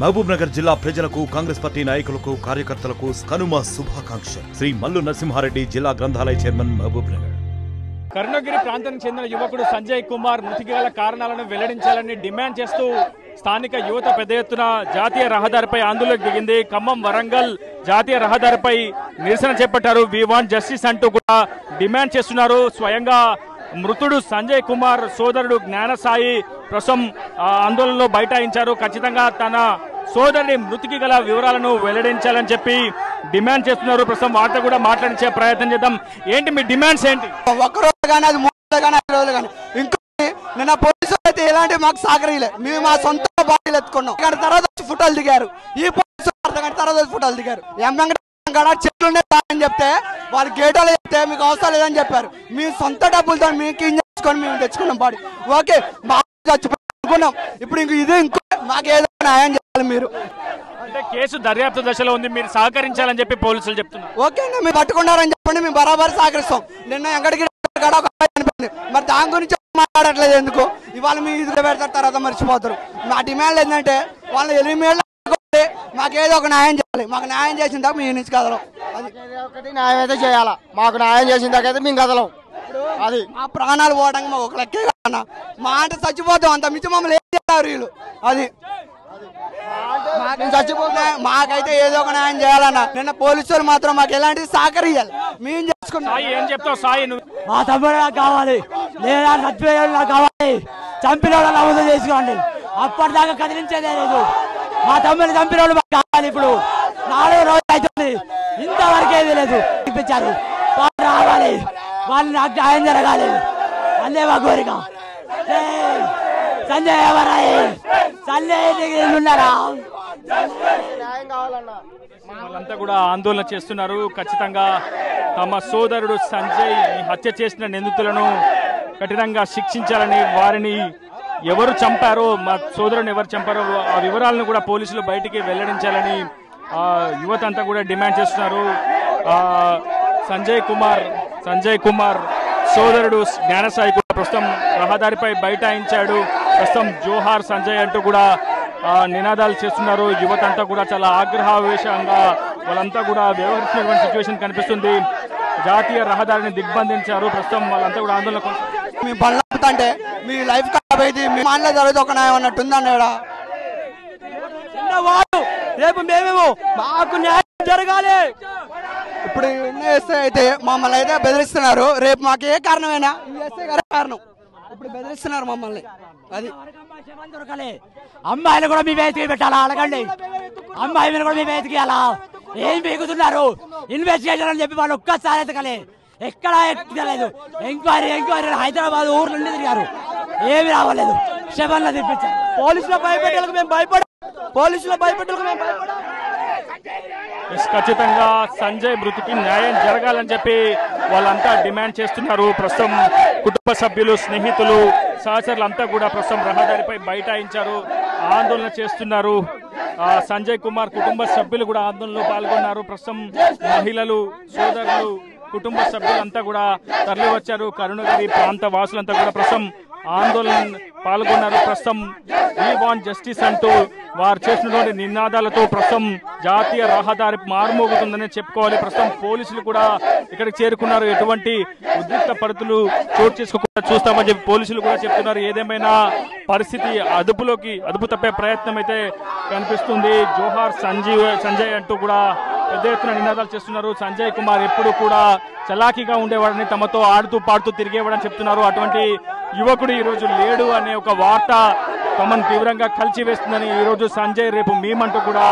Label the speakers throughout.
Speaker 1: మహబూబ్ నగర్ జిల్లా ప్రజలకు, కాంగ్రెస్ పార్టీ నాయకులకు, కార్యకర్తలకు కనుమ శుభాకాంక్షలు. శ్రీ మల్లు నరసింహారెడ్డి, జిల్లా గ్రంథాలయ చైర్మన్, మహబూబ్ నగర్.
Speaker 2: కరుణగిరి ప్రాంతానికి చెందిన యువకుడు సంజయ్ కుమార్ మృతికి గల కారణాలను వెల్లడించాలని డిమాండ్ చేస్తూ స్థానిక యువత పెద్ద ఎత్తున జాతీయ రహదారిపై ఆందోళనకు దిగింది. ఖమ్మం వరంగల్ జాతీయ రహదారిపై నిరసన చేపట్టారు. వి వాంట్ జస్టిస్ అంటూ కూడా డిమాండ్ చేస్తున్నారు. స్వయంగా మృతుడు సంజయ్ కుమార్ సోదరుడు జ్ఞానసాయి ప్రస్తుతం ఆందోళనలో బైఠాయించారు. ఖచ్చితంగా తన సోదరుడి మృతికి గల వివరాలను వెల్లడించాలని చెప్పి డిమాండ్ చేస్తున్నారు. ప్రస్తుతం వార్త కూడా మాట్లాడించే ప్రయత్నం చేద్దాం. ఏంటి మీ డిమాండ్స్ ఏంటి?
Speaker 3: ఒక్కరోజు కానీ అది 3 కానీ 5 రోజులు కానీ ఇంకో నిన్న పోలీసులు అయితే ఎలాంటి మాకు సహకరించలే. మేము మా సొంత బాడీలు ఎత్తుకున్నాం. గంట తర్వాత వచ్చి ఫోటోలు దిగారు. ఈ పోలీసులు అర్ధగంట తర్వాత వచ్చి ఫోటోలు దిగారు. చెట్లు అని చెప్తే వాళ్ళు గేటాలు చెప్తే మీకు అవసరం లేదని చెప్పారు. మీ సొంత డబ్బులతో మీకు ఏం చేసుకొని మేము తెచ్చుకున్నాం బాడీ. ఓకే చచ్చిపోనుకున్నాం. ఇప్పుడు ఇంకో మాకు ఏదో న్యాయం చేయాలి మీరు.
Speaker 2: అంటే కేసు దర్యాప్తు దశలో ఉంది, మీరు సహకరించాలని చెప్పి పోలీసులు చెప్తున్నారు.
Speaker 3: ఓకే అండి, మీరు పట్టుకున్నారని చెప్పండి, మేము బరాబర్ సహకరిస్తాం. నిన్న ఎక్కడికి అనిపోయింది, మరి దాని గురించి మాట్లాడట్లేదు ఎందుకు? ఇవాళ మీ ఇది పెడతారు, తర్వాత మర్చిపోతారు. మా డిమాండ్ ఏంటంటే వాళ్ళ 8 ఏళ్ళు మాకేదో ఒక న్యాయం చేయాలి. మాకు న్యాయం చేసిన దాకా మీ నుంచి కదలం. అది
Speaker 4: ఒకటి న్యాయం అయితే చేయాలా. మాకు న్యాయం చేసిన దాకా అయితే మేము కదలం. అది
Speaker 3: మా ప్రాణాలు పోవడానికి మాకు ఒక లెక్కే కన్నా. మా అంటే చచ్చిపోతాం, అంత మించి మమ్మల్ని ఏం చేస్తారు వీళ్ళు. అది చచ్చిపోతే మాకైతే ఏదో ఒక న్యాయం చేయాలన్నా. నిన్న పోలీసులు మాత్రం మాకు ఎలాంటిది సహకరియాలి. మేము చేసుకున్నాం.
Speaker 2: ఏం చెప్తావు సాయి?
Speaker 5: మా తమ్ముడు నాకు కావాలి, లేదా చచ్చిపోయేవాళ్ళు నాకు కావాలి. చంపిన వాళ్ళు నమోదు చేసుకోండి. అప్పటిదాకా కదిలించేదే లేదు. మా తమ్ముడిని చంపిన వాళ్ళు మాకు కావాలి. ఇప్పుడు 4వ రోజు అవుతుంది, ఇంతవరకు ఏది లేదు. ఇప్పించారు, వాళ్ళు రావాలి, వాళ్ళు నాకు న్యాయం జరగాలి. అదే మా కోరిక. సంజయ్ ఎవరాయి? సంజయ్ ఉన్నారా?
Speaker 4: న్యాయం కావాలన్నా.
Speaker 2: వాళ్ళంతా కూడా ఆందోళన చేస్తున్నారు. ఖచ్చితంగా తమ సోదరుడు సంజయ్ హత్య చేసిన నిందితులను కఠినంగా శిక్షించాలని, వారిని ఎవరు చంపారో, మా సోదరుని ఎవరు చంపారో ఆ వివరాలను కూడా పోలీసులు బయటికి వెల్లడించాలని యువత అంతా కూడా డిమాండ్ చేస్తున్నారు. సంజయ్ కుమార్ సోదరుడు జ్ఞానసాయి కూడా ప్రస్తుతం రహదారిపై బైఠాయించాడు. ప్రస్తుతం జోహార్ సంజయ్ అంటూ కూడా నినాదాలు చేస్తున్నారు. యువత అంతా కూడా చాలా ఆగ్రహావేశంగా వాళ్ళంతా కూడా వ్యవహరిస్తున్నటువంటి సిచ్యువేషన్ కనిపిస్తుంది. జాతీయ రహదారిని దిగ్బంధించారు. ప్రస్తుతం వాళ్ళంతా కూడా ఆందోళన.
Speaker 3: మీ బండ్లు అంటే మీ లైఫ్ ఖరాబ్ అయితే మీ మాటలో జరిగితే ఒక న్యాయం అన్నట్టు ఉందన్నాడా?
Speaker 5: రేపు మేమేమో మాకు న్యాయం జరగాలి.
Speaker 3: ఇప్పుడు ఎస్ఐ అయితే మమ్మల్ని అయితే బెదిరిస్తున్నారు. రేపు మాకు ఏ కారణమైనా ఎస్ఐ గారే కారణం. ఇప్పుడు బెదిరిస్తున్నారు మమ్మల్ని. అది
Speaker 5: దొరకాలి. అమ్మాయిలు కూడా మీ వేతికి పెట్టాలా? అడగండి. అమ్మాయి మీద కూడా మీ వేతికి అలా ఏం పీకుతున్నారు? ఇన్వెస్టిగేషన్ అని చెప్పి వాళ్ళు ఒక్కసారి ఎతకలే, ఎక్కడా ఎక్కలేదు. ఎంక్వైరీ హైదరాబాద్ ఊరు నుండి తిరిగారు, ఏమి రావలేదు. శవన్లో తెప్పించారు. పోలీసుల భయపెట్టలకు మేము భయపడ
Speaker 2: ఖచ్చితంగా సంజయ్ మృతికి న్యాయం జరగాలని చెప్పి వాళ్ళంతా డిమాండ్ చేస్తున్నారు. ప్రస్తుతం కుటుంబ సభ్యులు, స్నేహితులు, సహచరులు అంతా కూడా ప్రస్తుతం రహదారిపై బైఠాయించారు, ఆందోళన చేస్తున్నారు. సంజయ్ కుమార్ కుటుంబ సభ్యులు కూడా ఆందోళనలో పాల్గొన్నారు. ప్రస్తుతం మహిళలు, సోదరులు, కుటుంబ సభ్యులంతా కూడా తరలి వచ్చారు. కరుణగిరి ప్రాంత వాసులంతా కూడా ప్రస్తుతం ఆందోళన పాల్గొన్నారు. ప్రస్తుతం వి వాంట్ జస్టిస్ అంటూ వారు చేసినటువంటి నినాదాలతో ప్రస్తుతం జాతీయ రహదారి మారుమోగుతుందని చెప్పుకోవాలి. ప్రస్తుతం పోలీసులు కూడా ఇక్కడికి చేరుకున్నారు. ఎటువంటి ఉద్రిక్త పరిస్థితులు చోటు చేసుకోకుండా చూస్తామని చెప్పి పోలీసులు కూడా చెప్తున్నారు. ఏదేమైనా పరిస్థితి అదుపు తప్పే ప్రయత్నం అయితే కనిపిస్తుంది. జోహార్ సంజయ్ అంటూ కూడా పెద్ద ఎత్తున నినాదాలు చేస్తున్నారు. సంజయ్ కుమార్ ఎప్పుడు కూడా చలాకీగా ఉండేవాడని, తమతో ఆడుతూ పాడుతూ తిరిగేవాడని చెప్తున్నారు. అటువంటి యువకుడు ఈరోజు లేడు అనే ఒక వార్త తమను తీవ్రంగా కలిచివేస్తుందని ఈరోజు సంజయ్ రేపు మేమంటూ కూడా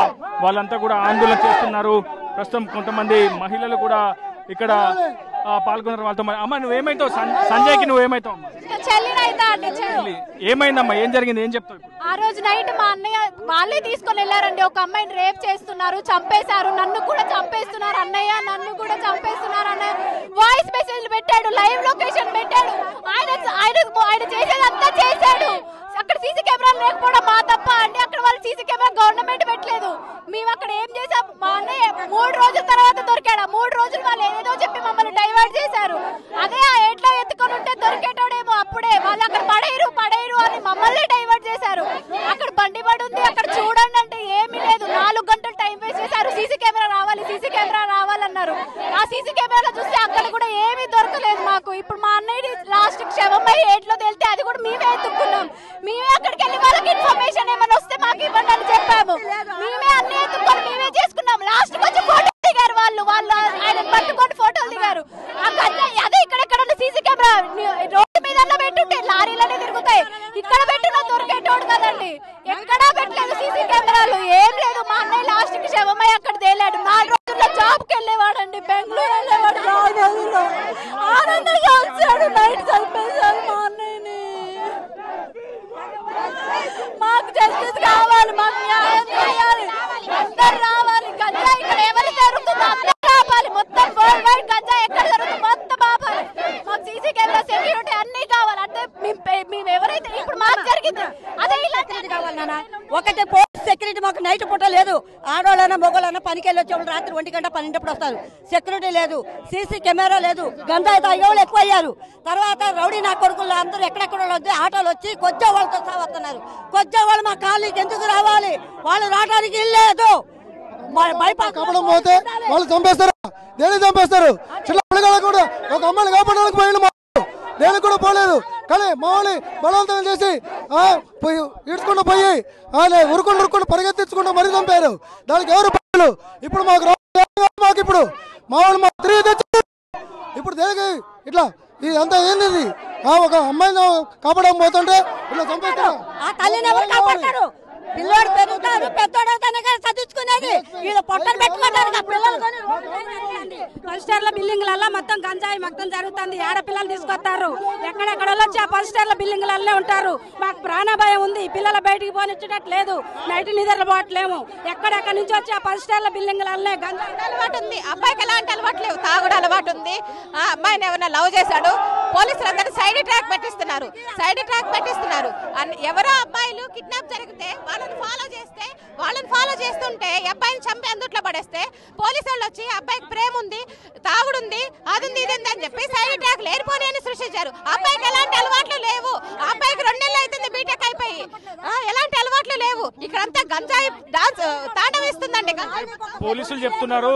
Speaker 2: వాళ్ళంతా కూడా ఆందోళన చేస్తున్నారు. ప్రస్తుతం కొంతమంది మహిళలు కూడా ఇక్కడ పాల్గొన్నారు. వాళ్ళతో అమ్మ నువ్వేమైతావు? సంజయ్కి నువ్వేమైతావు? ఏమైందమ్మా? ఏం జరిగింది? ఏం చెప్తావు?
Speaker 6: ఆ రోజు నైట్ మా అన్నయ్య వాళ్ళే తీసుకొని వెళ్ళారండి. ఒక అమ్మాయిని రేప్ చేస్తున్నారు, చంపేశారు. నన్ను కూడా చంపేస్తున్నారు అన్నయ్య, నన్ను కూడా చంపేస్తున్నారు అన్నయ్య. వాయిస్ మెసేజ్ పెట్టాడు, లైవ్ లొకేషన్ పెట్టాడు. ఆయన చేసేదంతా చేశాడు. అక్కడ సీసీ కెమెరాలు లేకపోవడం మా తప్ప అండి. అక్కడ వాళ్ళు సీసీ కెమెరా గవర్నమెంట్ పెట్టలేదు. మేము అక్కడ ఏం చేసాం? మా అన్నయ్య 3 రోజుల తర్వాత దొరికాడు. 3 రోజులు వాళ్ళు ఏదో చెప్పి మమ్మల్ని డైవర్ట్ చేశారు. అదే ఆ ఎట్లా ఎత్తుకొని ఉంటే దొరికేటోడేమో. అప్పుడే వాళ్ళు అక్కడ పడేరు అని మమ్మల్ని డైవర్ట్ చేశారు. అక్కడ బండి పడి ఉంది, అక్కడ చూడండి అంటే టైం వేస్ట్ చేశారు. సీసీ కెమెరా రావాలన్నారు. ఆ సీసీ కెమెరాలో చూస్తే అక్కడ కూడా ఏమీ దొరకలేదు మాకు. ఇప్పుడు మా అన్నయ్య లాస్ట్ క్షేమమై ఏట్లో తెలితే అది కూడా మేమే ఎత్తుక్కున్నాం. మేమే అక్కడికి వెళ్ళి వాళ్ళకి ఇన్ఫర్మేషన్ ఏమైనా వస్తే మాకు ఇవ్వండి అని చెప్పాము. మేమే అన్ని ఎత్తుకొని మేమే చేసుకున్నాం. లాస్ట్ వచ్చి ఫోటో దిగారు వాళ్ళు ఆయన పట్టుకొని ఫోటోలు దిగారు. అదే ఇక్కడెక్కడ సీసీ కెమెరా రోడ్డు మీద పెట్టుంటే లారీలనే తిరుగుతాయి. ఇక్కడ పెట్టిన దొరికేటోడు కదండి. ఎక్కడా పెట్టలేదు సీసీ కెమెరాలు, ఏం లేదు. మా అన్నయ్య లాస్ట్ కి శవమై అక్కడ తేలాడు. 4 రోజుల్లో జాబ్కి వెళ్ళేవాడండి, బెంగళూరు వెళ్ళేవాడు. 4 రోజుల్లో ఆనందంగా వచ్చాడు. నైట్ చంపేశారు మా అన్నయ్యని. మాకు జస్టిస్ కావాలి, మాకు న్యాయం చేయాలి, అందరు రావాలి. గంజా ఇక్కడ ఎవరు జరుగుతుందో అందరూ ఆపాలి. మొత్తం వరల్డ్ వైడ్ గంజా ఎక్కడ జరుగుతుందో మొత్తం ఆపాలి. మాకు సీసీ కెమెరా సెక్యూరిటీ అన్ని కావాలి. అంటే మేము ఎవరైతే ఇప్పుడు మాకు జరిగింది అదే ఇలాంటి కావాలి నాన్న.
Speaker 7: ఒకటి పోలీస్ సెక్యూరిటీ మాకు నైట్ పూట లేదు. ఆడవాళ్ళైనా మొగోళ్ళైనా పనికి వెళ్ళి వచ్చేవాళ్ళు రాత్రి 1 గంట 12 వస్తారు. సెక్యూరిటీ లేదు, సీసీ కెమెరా లేదు. గంజాయి తాగేవాళ్ళు ఎక్కువ అయ్యారు. తర్వాత రౌడీ నా కొడుకులు అందరూ ఎక్కడెక్కడ వద్దు ఆటోలు వచ్చి కొద్ది వాళ్ళతో వస్తున్నారు. కొద్ది వాళ్ళు మా కాలనీకి ఎందుకు రావాలి? వాళ్ళు రావడానికి ఇల్లేదు.
Speaker 4: కాపడం పోతే వాళ్ళు చంపేస్తారు, దేని చంపేస్తారు. చిన్న పిల్లలు కూడా ఒక అమ్మాయిని కాపాడడానికి పోయిన దేనికి కూడా పోలేదు. కానీ మా వాళ్ళని బలవంతం చేసి ఈడ్చుకుంటూ పోయి ఉరుకుంటూ పరిగెత్తించుకుంటూ మరీ చంపారు. దానికి ఎవరు పనులు? ఇప్పుడు మాకు ఇప్పుడు మా వాళ్ళు మా తిరిగి తెచ్చి ఇప్పుడు దేనికి ఇట్లా ఇదంతా ఏంది? ఒక అమ్మాయిని కాపాడడం పోతుంటే ఇట్లా చంపేస్తారు.
Speaker 7: ఆ తల్లిని ఎవరు కాపాడతారు? పిల్లోడు పెరుగుతారు, పెద్దోడవుతానే కదా చదివించుకునేది. వీళ్ళు పొట్టలు పెట్టుకుంటారు. పిల్లలు పల్స్టర్ల బిల్డింగ్లలో మొత్తం గంజాయి మొత్తం జరుగుతుంది. ఆడపిల్లలు తీసుకొస్తారు. ఎక్కడెక్కడ వచ్చి ఆ పల్స్టర్ల బిల్డింగ్లల్లే ఉంటారు. మాకు ప్రాణభయం ఉంది. పిల్లల బయటికి పోనిచ్చేటట్లేదు. నైట్ నిద్రలు పోవట్లేము. ఎక్కడెక్కడి నుంచి వచ్చి ఆ పల్స్టర్ల బిల్డింగ్లల్లే గంజాయి
Speaker 6: అలవాటు ఉంది. అబ్బాయికి ఎలాంటి అలవాటు లేవు. తాగుడు అలవాటు ఉంది. ఆ అమ్మాయిని ఎవరైనా లవ్ చేశాడు, పోలీసులు అందరూ సైడ్ ట్రాక్ పెట్టిస్తున్నారు. ఎవరో అబ్బాయిలు కిడ్నాప్ జరిగితే వాళ్ళని ఫాలో చేస్తుంటే అబ్బాయిని చంపి అందుట్లో పడేస్తే పోలీసు వాళ్ళు వచ్చి అబ్బాయికి ప్రేమ ఉంది, తాగుడుంది, అది ఉంది, ఇది అని చెప్పి సైడ్ ట్రాక్ లేనిపోని అని సృష్టించారు. అబ్బాయికి ఎలాంటి అలవాట్లు లేవు. అబ్బాయికి 2 నెలలు అవుతుంది బీటెక్ అయిపోయి. ఎలాంటి అలవాట్లు లేవు. ఇక్కడంతా గంజాయి తాండవేస్తుందండి.
Speaker 2: పోలీసులు చెప్తున్నారు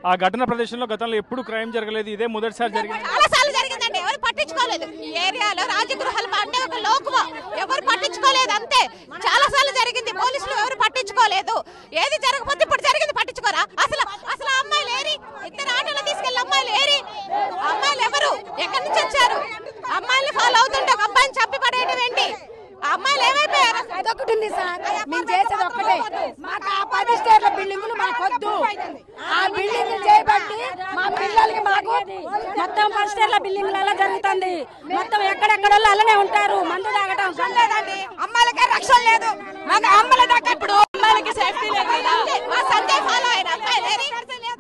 Speaker 2: ఆ ఘటన ప్రదేశంలో గతంలో ఎప్పుడు క్రైమ్ జరగలేదు, ఇదే మొదటిసారి జరిగింది.
Speaker 6: చాలా సార్లు జరిగిందండి, ఎవరు పట్టించుకోలేదు. ఈ ఏరియాలో రాజగృహాలు అంటే ఒక లోకువ, ఎవరు పట్టించుకోలేదు. అంతే, చాలా సార్లు జరిగింది. పోలీసులు ఎవరు పట్టించుకోలేదు. ఏది జరగకపోతే ఇప్పుడు జరిగింది పట్టించుకోరా? అసలు అమ్మాయిలు ఏరి? 2 ఆటోలో తీసుకెళ్ళి అమ్మాయిలు ఏరి? అమ్మాయిలు ఎవరు? ఎక్కడి నుంచి వచ్చారు? అమ్మాయిలు ఫాలో అవుతుంటే ఒక అబ్బాయిని చంపి పడేయడం ఏంటి? అమ్మాయిలు ఏమైపోయారు?
Speaker 7: అదొకటి ఉంది సార్. మేము చేసేది ఒక్కటే. మాకు ఆ 10 స్టేర్ల బిల్డింగులు మాకు వద్దు. ఆ బిల్డింగ్ చేయబట్టి మా పిల్లలకి మాకు మొత్తం 10 స్టేర్ల బిల్డింగ్లలో జరుగుతుంది. మొత్తం ఎక్కడెక్కడ అలానే ఉంటారు. మందు తాగటం లేదండి. అమ్మాయిలకే రక్షణ లేదు. మాకు అమ్మాయిల దాకా ఇప్పుడు అమ్మాయిలకి సేఫ్టీ లేదు.
Speaker 6: మా సంజయ్ ఫాలో అయిన అమ్మాయిలు ఏరి?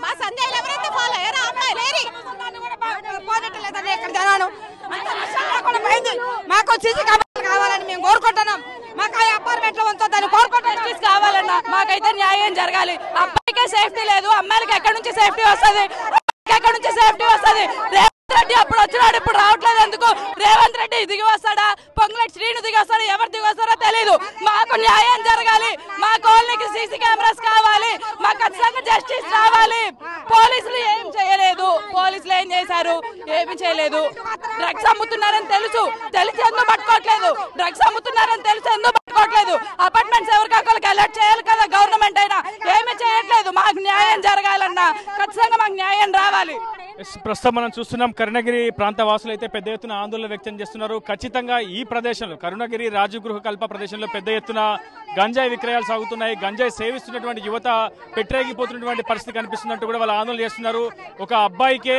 Speaker 6: మా సంజయ్ ఎవరైతే ఫాలో అయ్యారో అమ్మాయిలు ఏరి?
Speaker 7: పోనట్లేదండి ఇక్కడ జనాలు. మాకు సీసీ కెమెరాలు కావాలని మేము కోరుకుంటున్నాం. మాకు ఆ అపార్ట్మెంట్ లో ఉంచొద్దని కోరుకుంటున్నాం. కావాలన్నా మాకైతే న్యాయం జరగాలి. అబ్బాయికే సేఫ్టీ లేదు. అమ్మాయిలకి ఎక్కడి నుంచి సేఫ్టీ వస్తుంది? రేవంత్ రెడ్డి అప్పుడు వచ్చినాడు, ఇప్పుడు రావట్లేదు ఎందుకు? రేవంత్ రెడ్డి దిగి వస్తాడా? పొంగులేటి శ్రీను దిగి వస్తాడా? ఎవరు దిగి వస్తారో తెలీదు. మాకు న్యాయం జరగాలి. మా కాలనీకి సీసీ కెమెరాస్ కావాలి. మాకు ఖచ్చితంగా జస్టిస్ రావాలి. పోలీసులు ఏం చేయలేదు. పోలీసులు ఏం చేశారు? ఏమి చేయలేదు. డ్రగ్స్ అమ్ముతున్నారని తెలిసి ఎందుకు పట్టుకోవట్లేదు? డ్రగ్స్ అమ్ముతున్నారని తెలిసి ఎందుకు పట్టుకోవట్లేదు? అపార్ట్మెంట్స్ ఎవరికొకరికి అలర్ట్ చేయాలి కదా గవర్నమెంట్ అయినా. ఏమి చేయట్లేదు. మాకు న్యాయం జరగాలన్నా ఖచ్చితంగా మాకు న్యాయం రావాలి.
Speaker 2: ప్రస్తుతం మనం చూస్తున్నాం కరుణగిరి ప్రాంత వాసులు అయితే పెద్ద ఎత్తున ఆందోళన వ్యక్తం చేస్తున్నారు. ఖచ్చితంగా ఈ ప్రదేశంలో కరుణగిరి రాజగృహ కల్ప ప్రదేశంలో పెద్ద ఎత్తున గంజాయి విక్రయాలు సాగుతున్నాయి. గంజాయి సేవిస్తున్నటువంటి యువత పెట్టరేగిపోతున్నటువంటి పరిస్థితి కనిపిస్తున్నట్టు కూడా వాళ్ళు ఆందోళన చేస్తున్నారు. ఒక అబ్బాయికే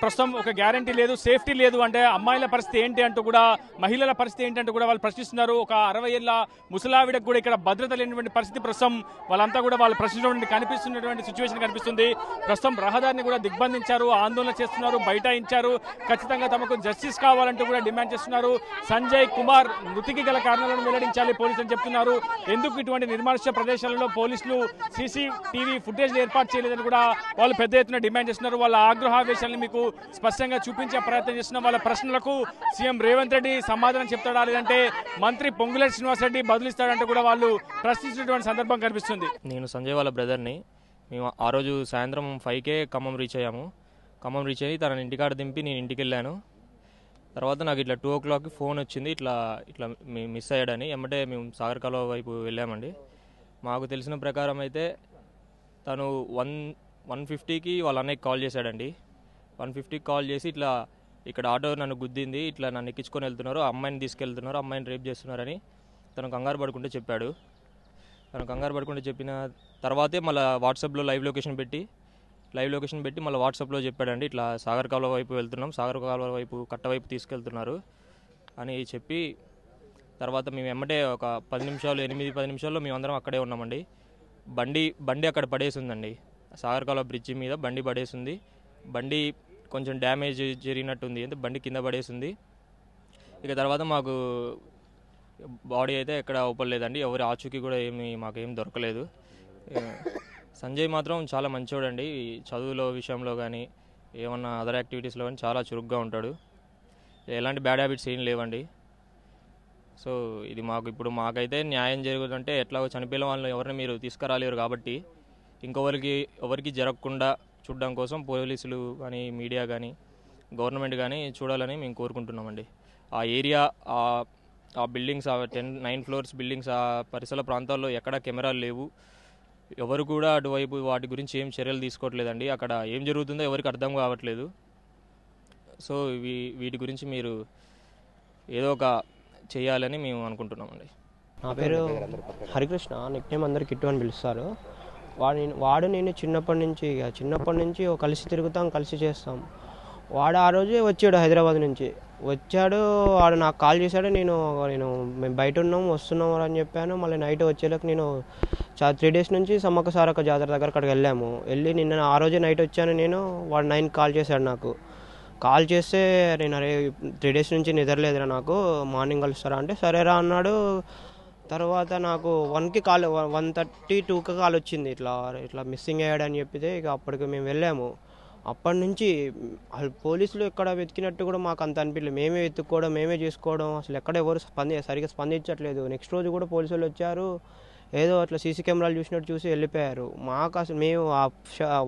Speaker 2: ప్రస్తుతం ఒక గ్యారంటీ లేదు, సేఫ్టీ లేదు అంటే అమ్మాయిల పరిస్థితి ఏంటి అంటూ కూడా, మహిళల పరిస్థితి ఏంటి అంటూ కూడా వాళ్ళు ప్రశ్నిస్తున్నారు. ఒక 60 ఏళ్ల ముసలావిడకు కూడా ఇక్కడ భద్రత లేనటువంటి పరిస్థితి ప్రస్తుతం వాళ్ళంతా కూడా వాళ్ళు ప్రశ్నించినటువంటి కనిపిస్తున్నటువంటి సిచ్యువేషన్ కనిపిస్తుంది. ప్రస్తుతం రహదారిని కూడా దిగ్బంధించారు, ఆందోళన చేస్తున్నారు, బైఠాయించారు. ఖచ్చితంగా తమకు జస్టిస్ కావాలంటూ కూడా డిమాండ్ చేస్తున్నారు. సంజయ్ కుమార్ మృతికి గల కారణాలను వెల్లడించాలి పోలీసులు చెప్తున్నారు. ఎందుకు ఇటువంటి నిర్మానుష్య ప్రదేశాలలో పోలీసులు CCTV ఫుటేజ్ ఏర్పాటు చేయలేదని కూడా వాళ్ళు పెద్ద ఎత్తున డిమాండ్ చేస్తున్నారు. వాళ్ళ ఆగ్రహావేశాలను మీకు స్పష్టంగా చూపించే ప్రయత్నం చేస్తున్న వాళ్ళ ప్రశ్నలకు సీఎం రేవంత్ రెడ్డి సమాధానం చెప్తాడా, లేదంటే మంత్రి పొంగులేటి శ్రీనివాస్ రెడ్డి బదులిస్తాడంటూ కూడా వాళ్ళు ప్రశ్నించినటువంటి సందర్భం కనిపిస్తుంది.
Speaker 8: నేను సంజయ్ వాళ్ళ బ్రదర్ని. మేము ఆ రోజు సాయంత్రం 5కే ఖమ్మం రీచ్ అయ్యాము. ఖమ్మం రీచ్ అయ్యి తనని ఇంటికాడ దింపి నేను ఇంటికి వెళ్ళాను. తర్వాత నాకు ఇట్లా 2 o'clockకి ఫోన్ వచ్చింది, ఇట్లా మిస్ అయ్యాడని. ఎమ్మటే మేము సాగర్ కాలువ వైపు వెళ్ళామండి. మాకు తెలిసిన ప్రకారం అయితే తను 150కి వాళ్ళ అన్నయ్యకి కాల్ చేశాడండి. 150కి కాల్ చేసి ఇట్లా ఇక్కడ ఆటో నన్ను గుద్దింది, ఇట్లా నన్ను ఎక్కించుకొని వెళ్తున్నారు, అమ్మాయిని తీసుకెళ్తున్నారు, అమ్మాయిని రేప్ చేస్తున్నారని తను కంగారు పడుకుంటే చెప్పాడు. తను కంగారు పడుకుంటే చెప్పిన తర్వాతే మళ్ళీ వాట్సాప్లో లైవ్ లొకేషన్ పెట్టి మళ్ళీ వాట్సాప్లో చెప్పాడండి, ఇట్లా సాగర్ కాలువ వైపు వెళ్తున్నాం, సాగర్ కాలువ వైపు కట్ట వైపు తీసుకెళ్తున్నారు అని చెప్పి తర్వాత మేము ఎమ్మటే ఒక 8-10 నిమిషాల్లో మేమందరం అక్కడే ఉన్నామండి. బండి అక్కడ పడేసి ఉందండి. సాగర్ కాలువ బ్రిడ్జి మీద బండి పడేసి ఉంది. బండి కొంచెం డ్యామేజ్ జరిగినట్టుంది, అంటే బండి కింద పడేసింది. ఇక తర్వాత మాకు బాడీ అయితే ఎక్కడ అవపడలేదండి, ఎవరి ఆచూకీ కూడా మాకేం దొరకలేదు. సంజయ్ మాత్రం చాలా మంచోడండి, చదువులో విషయంలో కానీ ఏమన్నా అదర్ యాక్టివిటీస్లో కానీ చాలా చురుగ్గా ఉంటాడు. ఎలాంటి బ్యాడ్ హ్యాబిట్స్ ఏం లేవండి. సో ఇది మాకైతే న్యాయం జరుగుతుంటే ఎట్లాగో చనిపోయిన వాళ్ళని ఎవరిని మీరు తీసుకురాలేరు కాబట్టి ఎవరికి జరగకుండా చూడడం కోసం పోలీసులు కానీ మీడియా కానీ గవర్నమెంట్ కానీ చూడాలని మేము కోరుకుంటున్నామండి. ఆ ఏరియా ఆ బిల్డింగ్స్ 9 floors బిల్డింగ్స్ ఆ పరిసర ప్రాంతాల్లో ఎక్కడా కెమెరాలు లేవు. ఎవరు కూడా అటువైపు వాటి గురించి ఏం చర్యలు తీసుకోవట్లేదండి. అక్కడ ఏం జరుగుతుందో ఎవరికి అర్థం కావట్లేదు. సో వీటి గురించి మీరు ఏదో ఒక చేయాలని మేము అనుకుంటున్నామండి.
Speaker 9: నా పేరు హరికృష్ణ, నిక్నేమ్ అందరు కిట్టు అని పిలుస్తారు. వాడు నేను చిన్నప్పటి నుంచి కలిసి తిరుగుతాం, కలిసి చేస్తాం. వాడు ఆ రోజే వచ్చాడు, హైదరాబాద్ నుంచి వచ్చాడు. వాడు నాకు కాల్ చేశాడు, నేను మేము బయట వస్తున్నాము అని చెప్పాను. మళ్ళీ నైట్ వచ్చేలోకి నేను 3 days నుంచి సమ్మక్క సారక్క జాతర దగ్గర అక్కడికి వెళ్ళి నిన్న ఆ రోజే నైట్ వచ్చాను. వాడు 9 కాల్ చేశాడు నాకు. కాల్ చేస్తే నేను 3 days నుంచి నిద్రలేదురా, నాకు మార్నింగ్ కలుస్తారా అంటే సరేరా అన్నాడు. తర్వాత నాకు 1కి కాల్ 1:32కి కాల్ వచ్చింది, ఇట్లా మిస్సింగ్ అయ్యాడని చెప్పితే ఇక అప్పటికి మేము వెళ్ళాము. అప్పటి నుంచి పోలీసులు ఎక్కడ వెతికినట్టు కూడా మాకు అంత అనిపించలేదు. మేమే వెతుక్కోవడం, మేమే చేసుకోవడం, అసలు ఎక్కడ ఎవరు సరిగ్గా స్పందించట్లేదు. నెక్స్ట్ రోజు కూడా పోలీసులు వచ్చారు, ఏదో అట్లా సీసీ కెమెరాలు చూసినట్టు చూసి వెళ్ళిపోయారు. మాకు అసలు మేము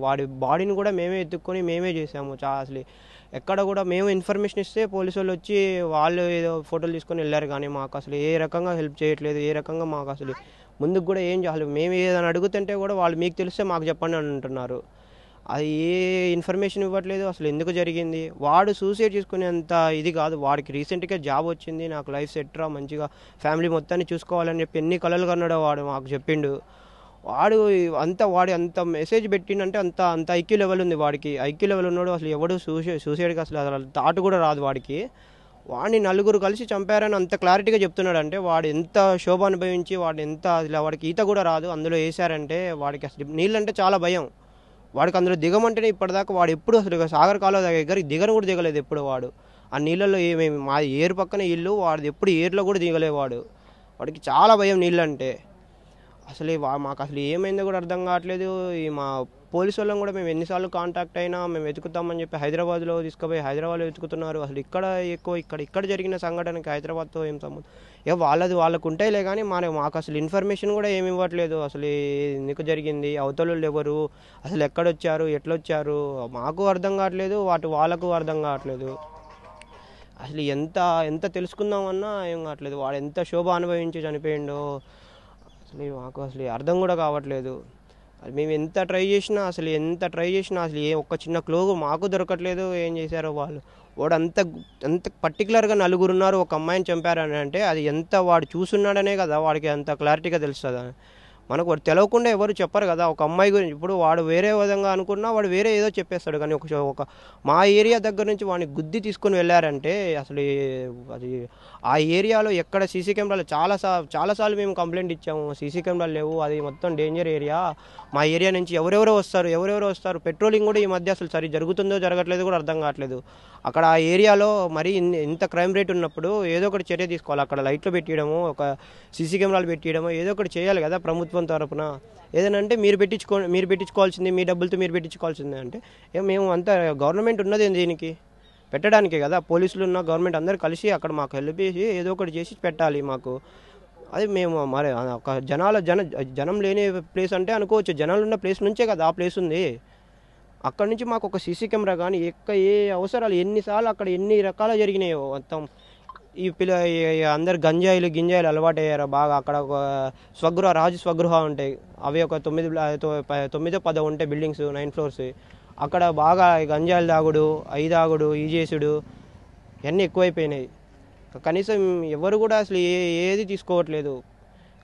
Speaker 9: వాడి బాడీని కూడా మేమే ఎత్తుక్కొని మేమే చేసాము. అసలు ఎక్కడ కూడా మేము ఇన్ఫర్మేషన్ ఇస్తే పోలీసు వాళ్ళు వచ్చి వాళ్ళు ఏదో ఫోటోలు తీసుకొని వెళ్ళారు, కానీ మాకు అసలు ఏ రకంగా హెల్ప్ చేయట్లేదు. ఏ రకంగా మాకు అసలు ముందుకు కూడా ఏం చేయాలి, మేము ఏదైనా అడుగుతుంటే కూడా వాళ్ళు మీకు తెలిస్తే మాకు చెప్పండి అని అంటున్నారు. అది ఏ ఇన్ఫర్మేషన్ ఇవ్వట్లేదు. అసలు ఎందుకు జరిగింది, వాడు సూసైడ్ చేసుకునేంత ఇది కాదు. వాడికి రీసెంట్గా జాబ్ వచ్చింది, నాకు లైఫ్ సెట్ రా, మంచిగా ఫ్యామిలీ మొత్తాన్ని చూసుకోవాలని చెప్పి ఎన్ని కలలు కన్నాడో వాడు మాకు చెప్పిండు. వాడు అంత మెసేజ్ పెట్టిండంటే అంత ఐక్యూ లెవెల్ ఉంది వాడికి. ఐక్యూ లెవెల్ ఉన్నాడు. అసలు ఎవడు సూసైడ్కి అసలు థాట్ కూడా రాదు వాడికి. వాడిని 9 కలిసి చంపారని అంత క్లారిటీగా చెప్తున్నాడు అంటే వాడు ఎంత శోభ అనుభవించి వాడికి ఈత కూడా రాదు, అందులో వేసారంటే వాడికి అసలు నీళ్ళంటే చాలా భయం. వాడికి అందులో దిగమంటేనే ఇప్పటిదాకా వాడు ఎప్పుడు అసలు సాగర్ కాలువ దగ్గర దిగను కూడా దిగలేదు ఎప్పుడు. వాడు ఆ నీళ్ళల్లో మా ఏరు పక్కన ఇల్లు, వాడిది ఎప్పుడు ఏరులో కూడా దిగలేవాడు. వాడికి చాలా భయం నీళ్ళంటే. అసలు మాకు అసలు ఏమైందో కూడా అర్థం కావట్లేదు. మా పోలీసు వాళ్ళని కూడా మేము ఎన్నిసార్లు కాంటాక్ట్ అయినా మేము వెతుకుతామని చెప్పి హైదరాబాద్లో తీసుకుపోయి హైదరాబాద్లో వెతుకుతున్నారు. అసలు ఇక్కడ జరిగిన సంఘటనకి హైదరాబాద్తో ఏం సంబంధం, వాళ్ళకు ఉంటాయిలే, కానీ మాకు అసలు ఇన్ఫర్మేషన్ కూడా ఏమి ఇవ్వట్లేదు. అసలు ఎందుకు జరిగింది, అవతలు ఎవరు, అసలు ఎక్కడొచ్చారు, ఎట్లొచ్చారు మాకు అర్థం కావట్లేదు, వాళ్ళకు అర్థం కావట్లేదు. అసలు ఎంత తెలుసుకుందామన్నా ఏం కావట్లేదు. వాడు ఎంత శోభ అనుభవించి చనిపోయిండో అసలు మాకు అసలు అర్థం కూడా కావట్లేదు. మేము ఎంత ట్రై చేసినా అసలు ఒక్క చిన్న క్లూ మాకు దొరకట్లేదు. ఏం చేశారో వాడు అంత పర్టికులర్గా 9 ఉన్నారు, ఒక అమ్మాయిని చంపారని అంటే అది ఎంత వాడు చూస్తున్నాడనే కదా వాడికి అంత క్లారిటీగా తెలుస్తుంది. మనకు వాడు తెలవకుండా ఎవరు చెప్పరు కదా ఒక అమ్మాయి గురించి. ఇప్పుడు వాడు వేరే విధంగా అనుకున్నా వాడు వేరే ఏదో చెప్పేస్తాడు, కానీ ఒక మా ఏరియా దగ్గర నుంచి వాడిని గుద్ది తీసుకొని వెళ్ళారంటే అసలు అది ఆ ఏరియాలో ఎక్కడ సీసీ కెమెరాలు చాలాసార్లు మేము కంప్లైంట్ ఇచ్చాము, సీసీ కెమెరాలు లేవు, అది మొత్తం డేంజర్ ఏరియా, మా ఏరియా నుంచి ఎవరెవరో వస్తారు. పెట్రోలింగ్ కూడా ఈ మధ్య అసలు సరి జరుగుతుందో జరగట్లేదు కూడా అర్థం కావట్లేదు. అక్కడ ఆ ఏరియాలో మరి ఇంత క్రైమ్ రేట్ ఉన్నప్పుడు ఏదో ఒకటి చర్య తీసుకోవాలి. అక్కడ లైట్లు పెట్టియడము, ఒక సీసీ కెమెరాలు పెట్టియడము, ఏదో ఒకటి చేయాలి కదా ప్రభుత్వం తరపున. ఏదైనా అంటే మీరు పెట్టించుకోవాల్సింది, మీ డబ్బులతో మీరు పెట్టించుకోవాల్సిందే అంటే మేము అంతా గవర్నమెంట్ ఉన్నది దీనికి పెట్టడానికే కదా. పోలీసులు ఉన్న గవర్నమెంట్ అందరూ కలిసి అక్కడ మాకు హెల్ప్ చేసి ఏదో ఒకటి చేసి పెట్టాలి. మాకు అది మేము మరి ఒక జనం లేని ప్లేస్ అంటే అనుకోవచ్చు, జనాలు ఉన్న ప్లేస్ నుంచే కదా ఆ ప్లేస్ ఉంది. అక్కడ నుంచి మాకు ఒక సీసీ కెమెరా కానీ ఏ అవసరాలు ఎన్నిసార్లు అక్కడ ఎన్ని రకాలు జరిగినాయో మొత్తం. ఈ అందరు గింజాయిలు అలవాటు అయ్యారు బాగా. అక్కడ ఒక రాజు స్వగృహ ఉంటాయి, అవి ఒక 9-10 ఉంటాయి బిల్డింగ్స్, 9 floors. అక్కడ బాగా గంజాయిలు తాగుడు, తాగుడు, చేసుడు ఇవన్నీ ఎక్కువైపోయినాయి. కనీసం ఎవరు కూడా అసలు ఏది తీసుకోవట్లేదు.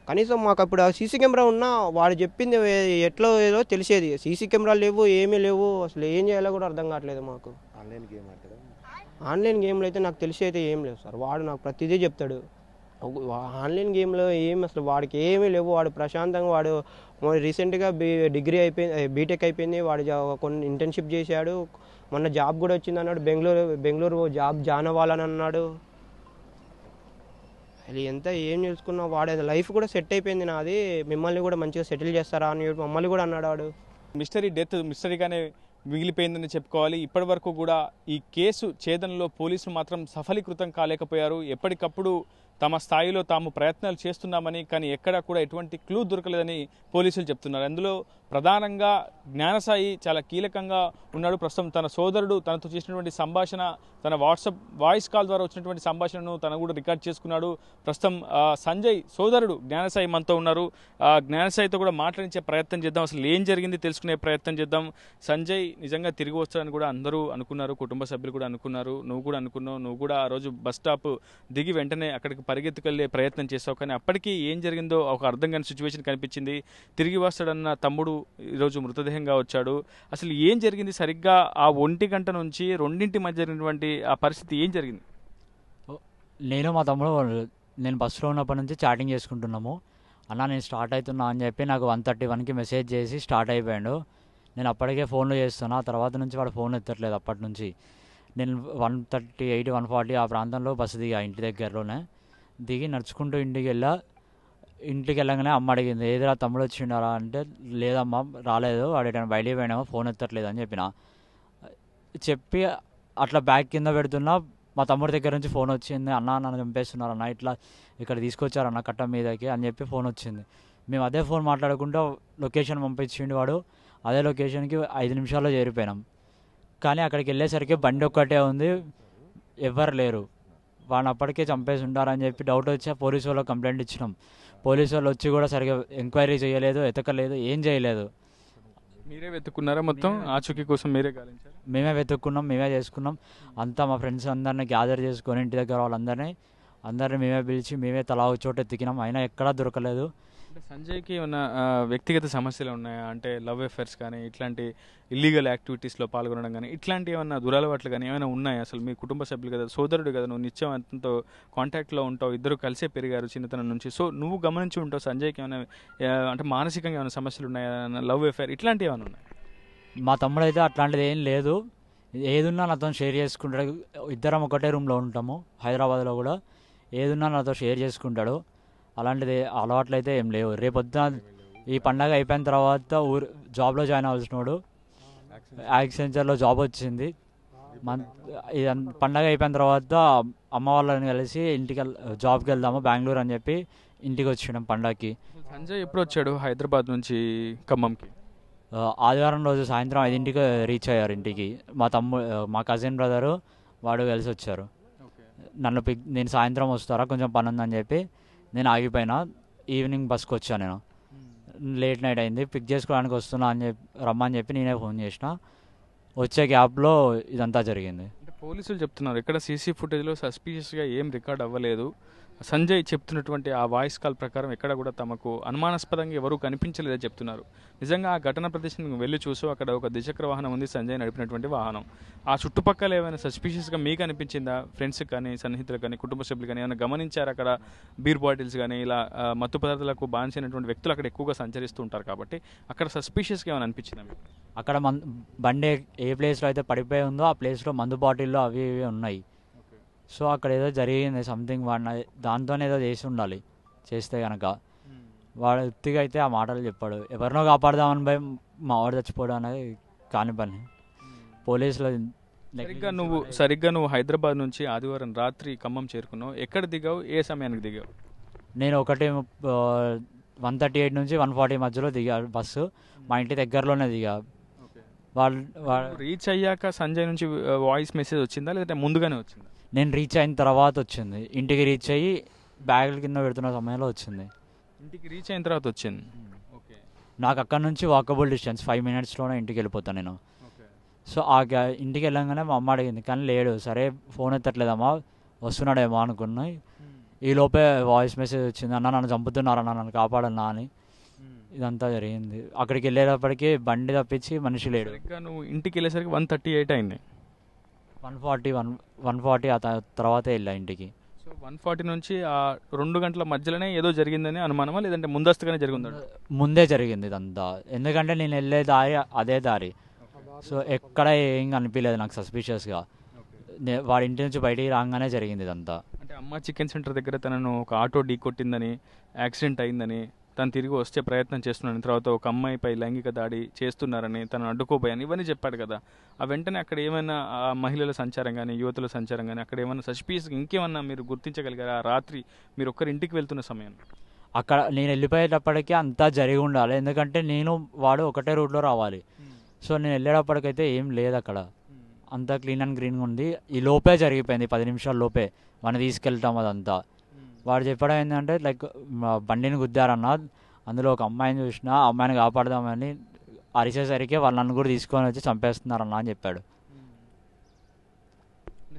Speaker 9: కనీసం మాకు అప్పుడు సీసీ కెమెరా ఉన్నా వాడు చెప్పింది ఎట్లా ఏదో తెలిసేది. సీసీ కెమెరాలు లేవు, ఏమీ లేవు, అసలు ఏం చేయాలో కూడా అర్థం కావట్లేదు మాకు. ఆన్లైన్ గేమ్లు అయితే నాకు తెలిసి అయితే ఏం లేవు సార్. వాడు నాకు ప్రతిదీ చెప్తాడు. ఆన్లైన్ గేమ్లో అసలు వాడికి ఏమీ లేవు. వాడు ప్రశాంతంగా వాడు రీసెంట్గా డిగ్రీ అయిపోయింది, బీటెక్ అయిపోయింది. వాడు కొన్ని ఇంటర్న్షిప్ చేశాడు. మొన్న జాబ్ కూడా వచ్చింది అన్నాడు. బెంగళూరు జాబ్ జాయిన్ అవ్వాలని అన్నాడు. అది ఎంత ఏం తెలుసుకున్నా వాడు లైఫ్ కూడా సెట్ అయిపోయింది నాది, మిమ్మల్ని కూడా మంచిగా సెటిల్ చేస్తారా అని మమ్మల్ని కూడా అన్నాడు వాడు.
Speaker 2: మిస్టరీ డెత్ మిస్టరీగానే మిగిలిపోయిందని చెప్పుకోవాలి. ఇప్పటి వరకు కూడా ఈ కేసు ఛేదనలో పోలీసులు మాత్రం సఫలీకృతం కాలేకపోయారు. ఎప్పటికప్పుడు తమ స్థాయిలో తాము ప్రయత్నాలు చేస్తున్నామని, కానీ ఎక్కడా కూడా ఎటువంటి క్లూ దొరకలేదని పోలీసులు చెప్తున్నారు. అందులో ప్రధానంగా జ్ఞానసాయి చాలా కీలకంగా ఉన్నాడు. ప్రస్తుతం తన సోదరుడు తనతో చేసినటువంటి సంభాషణ, తన వాయిస్ కాల్ ద్వారా వచ్చినటువంటి సంభాషణను తను కూడా రికార్డ్ చేసుకున్నాడు. ప్రస్తుతం సంజయ్ సోదరుడు జ్ఞానసాయి మనతో ఉన్నారు. జ్ఞానసాయితో కూడా మాట్లాడించే ప్రయత్నం చేద్దాం, అసలు ఏం జరిగింది తెలుసుకునే ప్రయత్నం చేద్దాం. సంజయ్ నిజంగా తిరిగి వస్తాడని కూడా అందరూ అనుకున్నారు, కుటుంబ సభ్యులు కూడా అనుకున్నారు, నువ్వు కూడా అనుకున్నావు. నువ్వు కూడా ఆ రోజు బస్ స్టాప్ దిగి వెంటనే అక్కడికి పరిగెత్తుకెళ్లే ప్రయత్నం చేసావు. కానీ అప్పటికీ ఏం జరిగిందో ఒక అర్థం కాని సిచ్యువేషన్ కనిపించింది. తిరిగి వస్తాడన్న తమ్ముడు ఈరోజు మృతదేహంగా వచ్చాడు. అసలు ఏం జరిగింది సరిగ్గా ఆ 1 గంట నుంచి 2 మధ్య జరిగినటువంటి ఆ పరిస్థితి ఏం జరిగింది?
Speaker 5: నేను మా తమ్ముడు నేను బస్సులో ఉన్నప్పటి నుంచి చాటింగ్ చేసుకుంటున్నాము. అన్న నేను స్టార్ట్ అవుతున్నా అని చెప్పి నాకు 1:31కి మెసేజ్ చేసి స్టార్ట్ అయిపోయాడు. నేను అప్పటికే ఫోన్లో చేస్తున్నా, ఆ తర్వాత నుంచి వాడు ఫోన్ ఎత్తట్లేదు. అప్పటి నుంచి నేను 1:38, 1:40 ఆ ప్రాంతంలో బస్సు దిగా, ఇంటి దగ్గరలోనే దిగి నడుచుకుంటూ ఇంటికి వెళ్ళగానే అమ్మ అడిగింది, ఏదిరా తమ్ముడు వచ్చిండారా అంటే, లేదమ్మా రాలేదు, వాడు బయటికి పోయినామో ఫోన్ ఎత్తట్లేదు అని చెప్పి అట్లా బ్యాగ్ కింద పెడుతున్నా. మా తమ్ముడి దగ్గర నుంచి ఫోన్ వచ్చింది, అన్న నన్ను చంపేస్తున్నారు అన్న, ఇట్లా ఇక్కడ తీసుకొచ్చారన్న కట్ట మీదకి అని చెప్పి ఫోన్ వచ్చింది. మేము అదే ఫోన్ మాట్లాడుకుంటూ లొకేషన్ పంపించిండు వాడు. అదే లొకేషన్కి 5 నిమిషాల్లో చేరిపోయినాం. కానీ అక్కడికి వెళ్ళేసరికి బండి ఒక్కటే ఉంది, ఎవ్వరు లేరు. వాడిని అప్పటికే చంపేసి ఉంటారని చెప్పి డౌట్ వచ్చి పోలీసు వాళ్ళకి కంప్లైంట్ ఇచ్చినాం. పోలీసు వాళ్ళు వచ్చి కూడా సరిగ్గా ఎంక్వైరీ చేయలేదు, ఎతకలేదు, ఏం చేయలేదు.
Speaker 2: మీరే వెతుక్కున్నారా మొత్తం ఆచూకీ కోసం? మీరే గాలించారు?
Speaker 5: మేమే వెతుక్కున్నాం, మేమే చేసుకున్నాం. అంతా మా ఫ్రెండ్స్ అందరినీ గ్యాదర్ చేసుకొని ఇంటి దగ్గర వాళ్ళందరినీ మేమే పిలిచి మేమే తలా ఒక చోట ఎత్తికినాం. అయినా ఎక్కడా దొరకలేదు.
Speaker 2: సంజయ్కి ఏమైనా వ్యక్తిగత సమస్యలు ఉన్నాయా? అంటే లవ్ అఫేర్స్ కానీ, ఇట్లాంటి ఇల్లీగల్ యాక్టివిటీస్లో పాల్గొనడం కానీ, ఇట్లాంటి ఏమైనా దురలవాట్లు కానీ ఏమైనా ఉన్నాయా? అసలు మీ కుటుంబ సభ్యులు కదా, సోదరుడు కదా, నువ్వు నిత్యం అతనితో కాంటాక్ట్లో ఉంటావు, ఇద్దరు కలిసే పెరిగారు చిన్నతనం నుంచి. సో నువ్వు గమనించి ఉంటావు సంజయ్కి ఏమైనా అంటే మానసికంగా ఏమైనా సమస్యలు ఉన్నాయా, లవ్ అఫేర్ ఇట్లాంటివి ఏమైనా ఉన్నాయి?
Speaker 5: మా తమ్ముడు అయితే అట్లాంటిది ఏం లేదు, ఏదున్నా నాతో షేర్ చేసుకుంటాడు. ఇద్దరం ఒకటే రూమ్లో ఉంటాము హైదరాబాద్లో కూడా. ఏదున్నా నాతో షేర్ చేసుకుంటాడు. అలాంటిది అలవాట్లు అయితే ఏం లేవు. రేపొద్దున ఈ పండగ అయిపోయిన తర్వాత జాబ్లో జాయిన్ అవ్వాల్సినాడు. యాక్సెంచర్లో జాబ్ వచ్చింది. పండగ అయిపోయిన తర్వాత అమ్మ వాళ్ళని కలిసి జాబ్కి వెళ్దాము బెంగళూరు అని చెప్పి ఇంటికి వచ్చినాం పండగకి.
Speaker 2: సంజయ్ ఎప్పుడు వచ్చాడు హైదరాబాద్ నుంచి ఖమ్మంకి?
Speaker 5: ఆదివారం రోజు సాయంత్రం 5ంటికి రీచ్ అయ్యారు ఇంటికి. మా కజిన్ బ్రదరు వాడు కలిసి వచ్చారు. నేను సాయంత్రం వస్తారా కొంచెం పని ఉందని చెప్పి నేను ఆగిపోయినా. ఈవినింగ్ బస్కి వచ్చాను. నేను లేట్ నైట్ అయింది, పిక్ చేసుకోవడానికి వస్తున్నా అని రమ్మని చెప్పి నేనే ఫోన్ చేసిన. వచ్చే గ్యాప్లో ఇదంతా జరిగింది.
Speaker 2: అంటే పోలీసులు చెప్తున్నారు ఇక్కడ సీసీ ఫుటేజ్లో సస్పీషియస్గా ఏం రికార్డ్ అవ్వలేదు. సంజయ్ చెప్తున్నటువంటి ఆ వాయిస్ కాల్ ప్రకారం ఎక్కడ కూడా తమకు అనుమానాస్పదంగా ఎవరూ కనిపించలేదని చెప్తున్నారు. నిజంగా ఆ ఘటన ప్రదేశానికి వెళ్ళి చూసి అక్కడ ఒక ద్విచక్ర వాహనం ఉంది, సంజయ్ నడిపినటువంటి వాహనం. ఆ చుట్టుపక్కల ఏమైనా సస్పీషియస్గా మీకు అనిపించిందా? ఫ్రెండ్స్కి కానీ, సన్నిహితులు కానీ, కుటుంబ సభ్యులు కానీ ఏమైనా గమనించారు? అక్కడ బీర్ బాటిల్స్ కానీ ఇలా మత్తు పదార్థాలకు బానిసైనటువంటి వ్యక్తులు అక్కడ ఎక్కువగా సంచరిస్తూ ఉంటారు కాబట్టి అక్కడ సస్పీషియస్గా ఏమైనా అనిపించిందా మీకు?
Speaker 5: అక్కడ బండి ఏ ప్లేస్లో అయితే పడిపోయి ఉందో ఆ ప్లేస్లో మందు బాటిల్లో అవి ఇవి ఉన్నాయి. సో అక్కడ ఏదో జరిగింది సంథింగ్, వాడిని దాంతోనే ఏదో చేసి ఉండాలి. చేస్తే కనుక వాడు ఉత్తిగా అయితే ఆ మాటలు చెప్పాడు. ఎవరినో కాపాడదామని భయం, మా వాడు చచ్చిపోవడం అనేది కాని పని. పోలీసులు
Speaker 2: సరిగ్గా నువ్వు హైదరాబాద్ నుంచి ఆదివారం రాత్రి ఖమ్మం చేరుకున్నావు. ఎక్కడ దిగావు, ఏ సమయానికి దిగావు?
Speaker 5: నేను 1:38 నుంచి 1:40 మధ్యలో దిగా బస్సు. మా ఇంటి దగ్గరలోనే దిగా. వాళ్ళు
Speaker 10: రీచ్ అయ్యాక సంజయ్ నుంచి వాయిస్ మెసేజ్ వచ్చిందా లేదంటే ముందుగానే వచ్చిందా?
Speaker 5: నేను రీచ్ అయిన తర్వాత వచ్చింది. ఇంటికి రీచ్ అయ్యి బ్యాగుల కింద పెడుతున్న సమయంలో వచ్చింది.
Speaker 10: ఇంటికి రీచ్ అయిన తర్వాత వచ్చింది. ఓకే.
Speaker 5: నాకు అక్కడ నుంచి వాకబుల్ డిస్టెన్స్ 5 మినిట్స్లోనే ఇంటికి వెళ్ళిపోతాను నేను. సో ఇంటికి వెళ్ళంగానే మా అమ్మ అడిగింది, కానీ లేడు. సరే ఫోన్ ఎత్తట్లేదమ్మా, వస్తున్నాడేమో అనుకున్నాయి. ఈ లోపే వాయిస్ మెసేజ్ వచ్చింది, అన్న నన్ను చంపుతున్నారన్న, నన్ను కాపాడన్నా అని. ఇదంతా జరిగింది. అక్కడికి వెళ్ళేటప్పటికి బండి తప్పించి మనిషి లేడు.
Speaker 10: నువ్వు ఇంటికి వెళ్ళేసరికి 1:38 అయింది.
Speaker 5: 1:40 ఆ తర్వాతే వెళ్ళా ఇంటికి.
Speaker 10: సో 1:40 నుంచి ఆ 2 గంటల మధ్యలోనే ఏదో జరిగిందని అనుమానమా లేదంటే ముందస్తుగానే జరిగిందా?
Speaker 5: ముందే జరిగింది ఇదంతా. ఎందుకంటే నేను వెళ్ళే దారి అదే దారి. సో ఎక్కడ ఏం కనిపించలేదు నాకు సస్పిషియస్గా. వాడి ఇంటి నుంచి బయటికి రాగానే జరిగింది ఇదంతా.
Speaker 10: అంటే అమ్మ చికెన్ సెంటర్ దగ్గర తనను ఒక ఆటో ఢీ కొట్టిందని, యాక్సిడెంట్ అయిందని, తను తిరిగి వచ్చే ప్రయత్నం చేస్తున్నాను, తర్వాత ఒక అమ్మాయిపై లైంగిక దాడి చేస్తున్నారని, తను అడ్డుకోపోయాను, ఇవన్నీ చెప్పాడు కదా. ఆ వెంటనే అక్కడ ఏమైనా ఆ మహిళల సంచారం కానీ యువతుల సంచారం కానీ అక్కడ ఏమైనా సస్పిషియస్గా ఇంకేమన్నా మీరు గుర్తించగలిగారా? రాత్రి మీరు ఒక్కరి ఇంటికి వెళ్తున్న సమయం
Speaker 5: అక్కడ నేను వెళ్ళిపోయేటప్పటికీ అంతా జరిగి ఉండాలి. ఎందుకంటే వాడు ఒకటే రూట్లో రావాలి. సో నేను వెళ్ళేటప్పటికైతే ఏం లేదు అక్కడ. అంతా క్లీన్ అండ్ గ్రీన్గా ఉంది. ఈ లోపే జరిగిపోయింది, 10 నిమిషాల లోపే మనం తీసుకెళ్తాం అదంతా. వాడు చెప్పడం ఏంటంటే లైక్ బండిని గుద్దారన్న, అందులో ఒక అమ్మాయిని చూసిన, ఆ అమ్మాయిని కాపాడదామని అరిచేసరికి వాళ్ళు నన్ను కూడా తీసుకొని వచ్చి చంపేస్తున్నారన్న అని చెప్పాడు.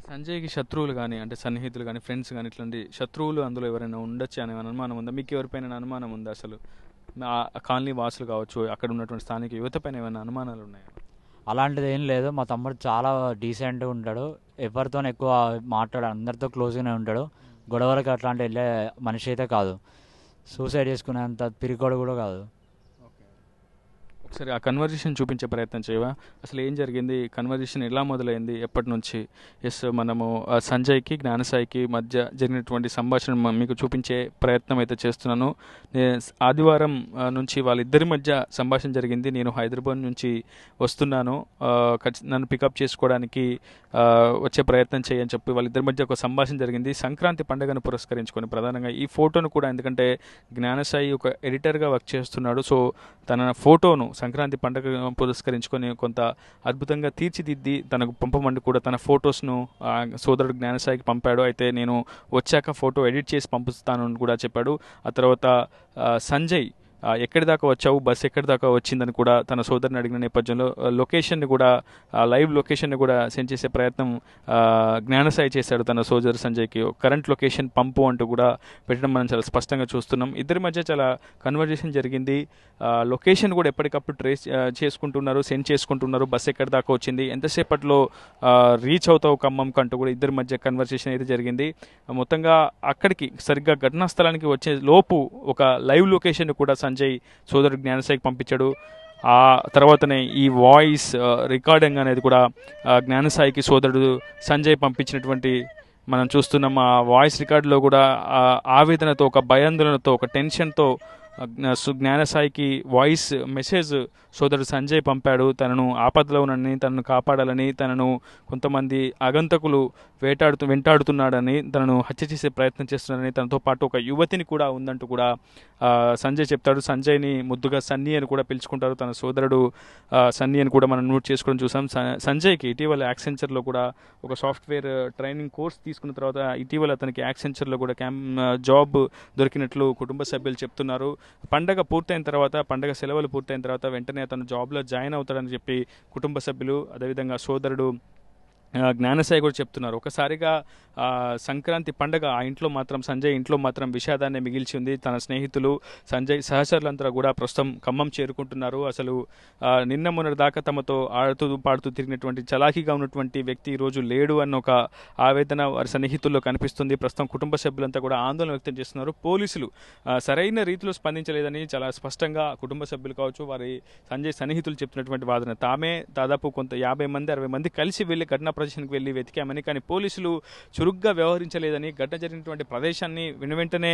Speaker 10: సంజయ్కి శత్రువులు కానీ అంటే సన్నిహితులు కానీ ఫ్రెండ్స్ కానీ ఇట్లాంటి శత్రువులు అందులో ఎవరైనా ఉండొచ్చు అనే అనుమానం ఉందా? మీకు ఎవరిపైన అనుమానం ఉందా? అసలు కాలనీ వాసులు కావచ్చు, అక్కడ ఉన్నటువంటి స్థానిక యువత పైన ఏమైనా అనుమానాలు ఉన్నాయా?
Speaker 5: అలాంటిది ఏం లేదు. మా తమ్ముడు చాలా డీసెంట్గా ఉంటాడు, ఎవరితో ఎక్కువ మాట్లాడు, అందరితో క్లోజ్గానే ఉంటాడు. గొడవలకు అట్లాంటి వెళ్ళే మనిషి అయితే కాదు. సూసైడ్ చేసుకునేంత పిరికోడు కూడా కాదు.
Speaker 10: ఒకసారి ఆ కన్వర్జేషన్ చూపించే ప్రయత్నం చేయవా? అసలు ఏం జరిగింది, కన్వర్జేషన్ ఎలా మొదలైంది, ఎప్పటి నుంచి? ఎస్, మనము సంజయ్కి జ్ఞానసాయికి మధ్య జరిగినటువంటి సంభాషణ మీకు చూపించే ప్రయత్నం అయితే చేస్తున్నాను. ఆదివారం నుంచి వాళ్ళిద్దరి మధ్య సంభాషణ జరిగింది. నేను హైదరాబాద్ నుంచి వస్తున్నాను, నన్ను పికప్ చేసుకోవడానికి వచ్చే ప్రయత్నం చేయని చెప్పి వాళ్ళిద్దరి మధ్య ఒక సంభాషణ జరిగింది. సంక్రాంతి పండుగను పురస్కరించుకొని ప్రధానంగా ఈ ఫోటోను కూడా, ఎందుకంటే జ్ఞానసాయి ఒక ఎడిటర్గా వర్క్ చేస్తున్నాడు, సో తన ఫోటోను సంక్రాంతి పండుగ పురస్కరించుకొని కొంత అద్భుతంగా తీర్చిదిద్ది తనకు పంపమండి కూడా తన ఫొటోస్ను సోదరుడు జ్ఞానసాయికి పంపాడు. అయితే నేను వచ్చాక ఫోటో ఎడిట్ చేసి పంపిస్తానని కూడా చెప్పాడు. ఆ తర్వాత సంజయ్ ఎక్కడి దాకా వచ్చావు, బస్ ఎక్కడి దాకా వచ్చిందని కూడా తన సోదరుని అడిగిన నేపథ్యంలో లొకేషన్ని కూడా, లైవ్ లొకేషన్ని కూడా సెండ్ చేసే ప్రయత్నం జ్ఞానసాయి చేశాడు తన సోదరు సంజయ్కి. కరెంట్ లొకేషన్ పంపు అంటూ కూడా పెట్టడం మనం చాలా స్పష్టంగా చూస్తున్నాం. ఇద్దరి మధ్య చాలా కన్వర్జేషన్ జరిగింది. లొకేషన్ కూడా ఎప్పటికప్పుడు ట్రేస్ చేసుకుంటున్నారు, సెండ్ చేసుకుంటున్నారు. బస్ ఎక్కడి దాకా వచ్చింది, ఎంతసేపట్లో రీచ్ అవుతావు ఖమ్మంకి అంటూ కూడా ఇద్దరి మధ్య కన్వర్జేషన్ అయితే జరిగింది. మొత్తంగా అక్కడికి సరిగ్గా ఘటనా స్థలానికి వచ్చే లోపు ఒక లైవ్ లొకేషన్ కూడా సంజయ్ సోదరుడు జ్ఞానసాయికి పంపించాడు. ఆ తర్వాతనే ఈ వాయిస్ రికార్డింగ్ అనేది కూడా జ్ఞానసాయికి సోదరుడు సంజయ్ పంపించినటువంటి మనం చూస్తున్నాం. ఆ వాయిస్ రికార్డులో కూడా ఆవేదనతో, ఒక భయాందోళనతో, ఒక టెన్షన్తో జ్ఞానసాయికి వాయిస్ మెసేజ్ సోదరుడు సంజయ్ పంపాడు. తనను ఆపదలో ఉన్నని, తనను కాపాడాలని, తనను కొంతమంది ఆగంతకులు వెంటాడుతున్నాడని, తనను హత్య చేసే ప్రయత్నం చేస్తున్నాడని, తనతో పాటు ఒక యువతిని కూడా ఉందంటూ కూడా సంజయ్ చెప్తాడు. సంజయ్ని ముద్దుగా సన్నీ అని కూడా పిలుచుకుంటారు. తన సోదరుడు సన్నీ అని కూడా మనం నోట్ చేసుకోవడం చూసాం. సంజయ్కి ఇటీవల యాక్సెంచర్లో కూడా ఒక సాఫ్ట్వేర్ ట్రైనింగ్ కోర్స్ తీసుకున్న తర్వాత ఇటీవల అతనికి యాక్సెంచర్లో కూడా జాబ్ దొరికినట్లు కుటుంబ సభ్యులు చెప్తున్నారు. పండగ పూర్తయిన తర్వాత, పండగ సెలవులు పూర్తయిన తర్వాత వెంటనే అతను జాబ్లో జాయిన్ అవుతాడని చెప్పి కుటుంబ సభ్యులు, అదేవిధంగా సోదరుడు జ్ఞానసాయి కూడా చెప్తున్నారు. ఒకసారిగా సంక్రాంతి పండగ ఆ ఇంట్లో మాత్రం, సంజయ్ ఇంట్లో మాత్రం విషాదాన్ని మిగిల్చి ఉంది. తన స్నేహితులు, సంజయ్ సహచరులంతా కూడా ప్రస్తుతం ఖమ్మం చేరుకుంటున్నారు. అసలు నిన్న మొన్నటి దాకా తమతో ఆడుతూ పాడుతూ తిరిగినటువంటి, చలాకీగా ఉన్నటువంటి వ్యక్తి ఈరోజు లేడు అన్న ఒక ఆవేదన వారి సన్నిహితుల్లో కనిపిస్తుంది. ప్రస్తుతం కుటుంబ సభ్యులంతా కూడా ఆందోళన వ్యక్తం చేస్తున్నారు. పోలీసులు సరైన రీతిలో స్పందించలేదని చాలా స్పష్టంగా కుటుంబ సభ్యులు కావచ్చు, వారి సంజయ్ సన్నిహితులు చెప్తున్నటువంటి వాదన. తామే దాదాపు 50 మంది 60 మంది కలిసి వెళ్ళి ఘటనా ప్రదేశానికి వెళ్ళి వెతికామని, కానీ పోలీసులు చురుగ్గా వ్యవహరించలేదని, ఘటన జరిగినటువంటి ప్రదేశాన్ని వెంటనే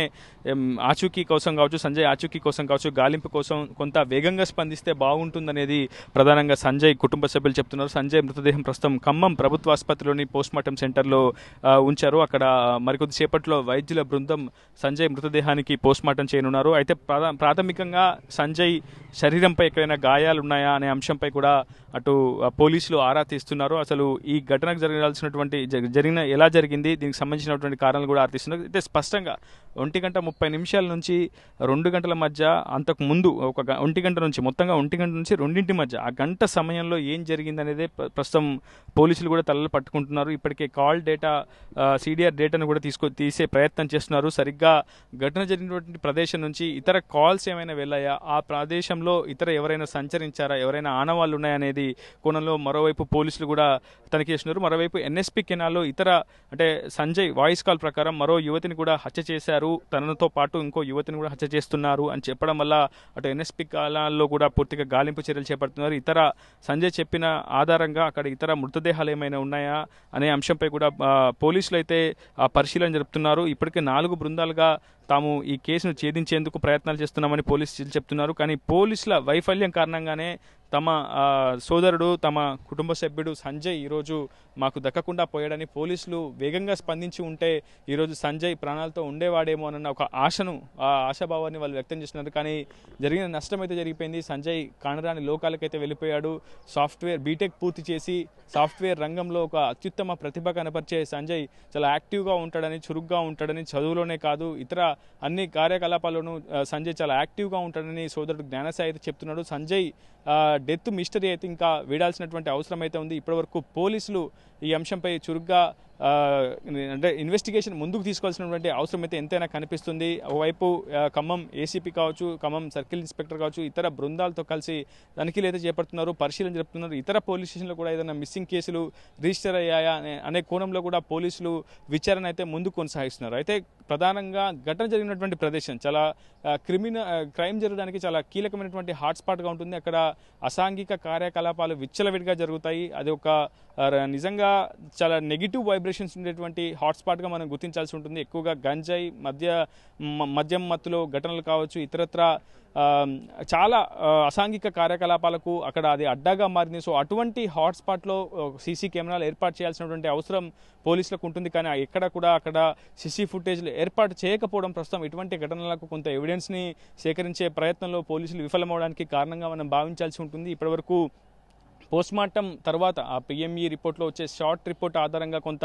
Speaker 10: ఆచూకీ కోసం కావచ్చు, సంజయ్ ఆచూకీ కోసం కావచ్చు, గాలింపు కోసం కొంత వేగంగా స్పందిస్తే బాగుంటుందనేది ప్రధానంగా సంజయ్ కుటుంబ సభ్యులు చెప్తున్నారు. సంజయ్ మృతదేహం ప్రస్తుతం ఖమ్మం ప్రభుత్వ ఆసుపత్రిలోని పోస్ట్మార్టం సెంటర్లో ఉంచారు. అక్కడ మరికొద్ది సేపట్లో వైద్యుల బృందం సంజయ్ మృతదేహానికి పోస్ట్మార్టం చేయనున్నారు. అయితే ప్రాథమికంగా సంజయ్ శరీరంపై ఎక్కడైనా గాయాలు ఉన్నాయా అనే అంశంపై కూడా అటు పోలీసులు ఆరా తీస్తున్నారు. అసలు ఈ ఘటనకు ఎలా జరిగింది, దీనికి సంబంధించినటువంటి కారణాలు కూడా ఆరా తీస్తున్నారు. అయితే స్పష్టంగా 1:30 నుంచి 2 గంటల మధ్య, అంతకు ముందు ఒక 1 గంట నుంచి, మొత్తంగా 1 గంట నుంచి 2 మధ్య ఆ గంట సమయంలో ఏం జరిగింది అనేది ప్రస్తుతం పోలీసులు కూడా తలలు పట్టుకుంటున్నారు. ఇప్పటికే కాల్ డేటా, CDR డేటాను కూడా తీసే ప్రయత్నం చేస్తున్నారు. సరిగ్గా ఘటన జరిగినటువంటి ప్రదేశం నుంచి ఇతర కాల్స్ ఏమైనా వెళ్ళాయా, ఆ ప్రదేశంలో ఇతర ఎవరైనా సంచరించారా, ఎవరైనా ఆనవాళ్ళు ఉన్నాయా అనేది కోణంలో మరోవైపు పోలీసులు కూడా తనిఖీ చేస్తున్నారు. మరోవైపు NSP కెనాల్లో అంటే సంజయ్ వాయిస్ కాల్ ప్రకారం మరో యువతిని కూడా హత్య చేశారు, తనతో పాటు ఇంకో యువతిని కూడా హత్య చేస్తున్నారు అని చెప్పడం వల్ల అటు NSP కెనాల్లో కూడా పూర్తిగా గాలింపు చర్యలు చేపడుతున్నారు. సంజయ్ చెప్పిన ఆధారంగా అక్కడ ఇతర మృతదేహాలు ఏమైనా ఉన్నాయా అనే అంశంపై కూడా పోలీసులు అయితే పరిశీలన జరుపుతున్నారు. ఇప్పటికే 4 బృందాలుగా తాము ఈ కేసును ఛేదించేందుకు ప్రయత్నాలు చేస్తున్నామని పోలీసులు చెప్తున్నారు. కానీ పోలీసుల వైఫల్యం కారణంగానే తమ సోదరుడు, తమ కుటుంబ సభ్యుడు సంజయ్ ఈరోజు మాకు దక్కకుండా పోయాడని పోలీసులు వేగంగా స్పందించి ఉంటే ఈరోజు సంజయ్ ప్రాణాలతో ఉండేవాడేమో అన్న ఒక ఆశాభావాన్ని వాళ్ళు వ్యక్తం చేస్తున్నారు. కానీ జరిగిన నష్టం అయితే జరిగిపోయింది. సంజయ్ కానరాని లోకాలకైతే వెళ్ళిపోయాడు. బీటెక్ పూర్తి చేసి సాఫ్ట్వేర్ రంగంలో ఒక అత్యుత్తమ ప్రతిభ కనపరిచే సంజయ్ చాలా యాక్టివ్గా ఉంటాడని, చురుగ్గా ఉంటాడని, చదువులోనే కాదు ఇతర అన్ని కార్యకలాపాల్లోనూ సంజయ్ చాలా యాక్టివ్గా ఉంటాడని సోదరుడు జ్ఞానసాయి అయితే చెప్తున్నాడు. సంజయ్ డెత్ మిస్టరీ అయితే ఇంకా వీడాల్సినటువంటి అవసరం అయితే ఉంది. ఇప్పటివరకు పోలీసులు ఈ అంశంపై చురుగ్గా అంటే ఇన్వెస్టిగేషన్ ముందుకు తీసుకోవాల్సినటువంటి అవసరం అయితే ఎంతైనా కనిపిస్తుంది. ఒకవైపు ఖమ్మం ACP కావచ్చు, ఖమ్మం సర్కిల్ ఇన్స్పెక్టర్ కావచ్చు, ఇతర బృందాలతో కలిసి తనిఖీలు అయితే చేపడుతున్నారు, పరిశీలన జరుపుతున్నారు. ఇతర పోలీస్ స్టేషన్లో కూడా ఏదైనా మిస్సింగ్ కేసులు రిజిస్టర్ అయ్యాయా అనే కోణంలో కూడా పోలీసులు విచారణ అయితే ముందుకు కొనసాగిస్తున్నారు. అయితే ప్రధానంగా ఘటన జరిగినటువంటి ప్రదేశం చాలా క్రైమ్ జరగడానికి చాలా కీలకమైనటువంటి హాట్స్పాట్గా ఉంటుంది. అక్కడ అసాంఘిక కార్యకలాపాలు విచ్చలవిడిగా జరుగుతాయి. అది ఒక నిజంగా చాలా నెగిటివ్ వైబ్రేషన్స్ ఉండేటువంటి హాట్స్పాట్గా మనం గుర్తించాల్సి ఉంటుంది. ఎక్కువగా గంజాయి, మద్యం మత్తులో ఘటనలు కావచ్చు, ఇతరత్ర చాలా అసాంఘిక కార్యకలాపాలకు అక్కడ అది అడ్డాగా మారింది. సో అటువంటి హాట్స్పాట్లో CC కెమెరాలు ఏర్పాటు చేయాల్సినటువంటి అవసరం పోలీసులకు ఉంటుంది. కానీ ఎక్కడ కూడా అక్కడ CC ఫుటేజ్లు ఏర్పాటు చేయకపోవడం ప్రస్తుతం ఇటువంటి ఘటనలకు కొంత ఎవిడెన్స్ని సేకరించే ప్రయత్నంలో పోలీసులు విఫలమవడానికి కారణంగా మనం భావించాల్సి ఉంటుంది. ఇప్పటివరకు పోస్ట్మార్టం తర్వాత ఆ PME రిపోర్ట్లో వచ్చే షార్ట్ రిపోర్ట్ ఆధారంగా కొంత